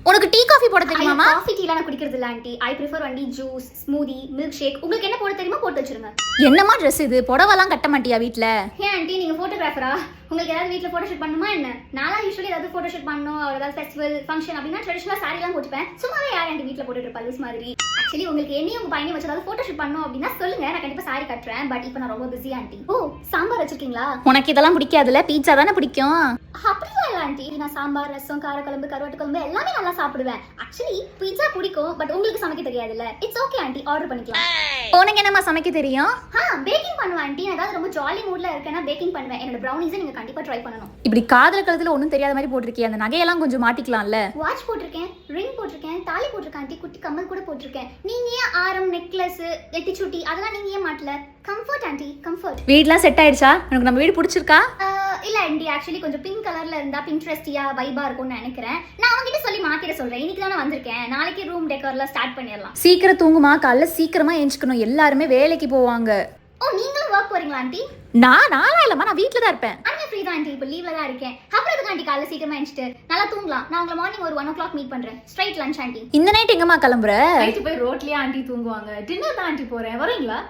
உனக்கு tea coffee போட தெரியுமாமா? Coffee டீலாம் நான் குடிக்கிறது இல்ல aunty. I prefer only juice, smoothie, milk shake. உங்களுக்கு என்ன போட தெரியுமோ போட்டு வச்சிருங்க. என்னமா ட்ரெஸ் இது? புடவெல்லாம் கட்ட மாட்டியா வீட்ல? ஏன் ஆண்டி நீங்க போட்டோகிராஃபரா? உங்களுக்கு ஏதாவது வீட்ல போட்டோ ஷூட் பண்ணணுமா என்ன? நான்லாம் யூசுவலி ஏதாவது போட்டோ ஷூட் பண்ணணும், ஏதாவது ஃபெஸ்டிவல் ஃபங்க்ஷன் அப்படின்னா ட்ரெடிஷனலா சாரிலாம் போட்டுப்பேன். சும்மாவே யார் ஆண்டி வீட்ல போட்டுட்டு இருப்பா லூஸ் மாதிரி? ஆக்சுவலி உங்களுக்கு என்னையும் உங்க பையனையும் வச்சு ஏதாவது போட்டோ ஷூட் பண்ணணும் அப்படின்னா சொல்லுங்க, நான் கண்டிப்பா சாரி கட்டுறேன். பட் இப்போ நான் ரொம்ப பிஸி ஆண்டி. ஓ சாம்பார் வச்சிருக்கீங்களா? உனக்கு இதெல்லாம் பிடிக்காதுல? பீட்சா தானே பிடிக்கும். அப்படிலாம் இல்ல ஆண்டி. நான் சாம்பார், ரசம், காரக்குழம்பு, கருவாட்டு குழம்பு எல்லாமே நல்லா சாப்பிடுவேன். ஆக்சுவலி பீட்சா பிடிக்கும், பட் உங்களுக்கு சமைக்க தெரியாதுல்ல. இட்ஸ் ஓகே ஆண்டி, ஆர்டர் பண்ணிக்கலாம். உனக்கு என்னமா சமைக்க தெரியும்? பேக்கிங் பண்ணுவேன் ஆண்டி. நான் ஏதாவது ரொம்ப ஜாலி மூட்ல இருக்கேன்னா பேக்கிங் பண்ணுவேன். என்னோட ப்ரௌனிஸை நீங்க கண்டிப்பா ட்ரை பண்ணணும். இப்படி காதல் கழுத்துல ஒன்றும் தெரியாத மாதிரி போட்டிருக்கேன். அந்த நகையெல்லாம் கொஞ்சம் மாட்டிக்கலாம்ல. வாட்ச் போட்டிருக்கேன், ரிங் போட்டிருக்கேன், தாலி போட்டிருக்கேன் ஆண்டி, குட்டி கம்மல் கூட போட்டிருக்கேன். நீங்க ஏன் ஆரம், நெக்லஸ், நெத்திச்சுட்டி அதெல்லாம் நீங்க ஏன் மாட்டல? Comfort aunty, comfort. வீட்லாம் செட் ஆயிடுச்சா? உனக்கு நம்ம வீடு பிடிச்சிருக்கா? இல்ல ஆண்டி, ஆக்சுவலி கொஞ்சம் பிங்க் கலர்ல இருந்தா பின்ட்ரெஸ்டியா வைபா இருக்கும்னு நினைக்கிறேன். நான் அவங்ககிட்ட சொல்லி மாத்திர சொல்றேன். இன்னைக்கு தான் வந்திருக்கேன். நாளைக்கு ரூம் டெக்கோர்ல ஸ்டார்ட் பண்ணிடலாம். சீக்கிரம் தூங்குமா, காலைல சீக்கிரமா எழுந்துக்கணும். எல்லாருமே வேலைக்கு போவாங்க. ஓ நீங்களும் ஒர்க் போறீங்களா ஆண்டி? நான்லாம் இல்லம்மா, நான் வீட்ல தான் இருப்பேன். அண்ணா ஃப்ரீ தான் ஆண்டி, இப்போ லீவ்ல தான் இருக்கேன். அப்புறம் எதுக்கு ஆண்டி காலைல சீக்கிரமா எழுந்துட்டு நல்லா தூங்கலாம்? நான் உங்களை மார்னிங் ஒரு 1 o'clock மீட் பண்றேன். Straight lunch aunty. இந்த நைட் எங்கம்மா கிளம்புற? நைட்டு போய் ரோட்லயே ஆண்டி தூங்குவாங்க. டின்னர் தான் ஆண்டி போறேன், வரீங்களா?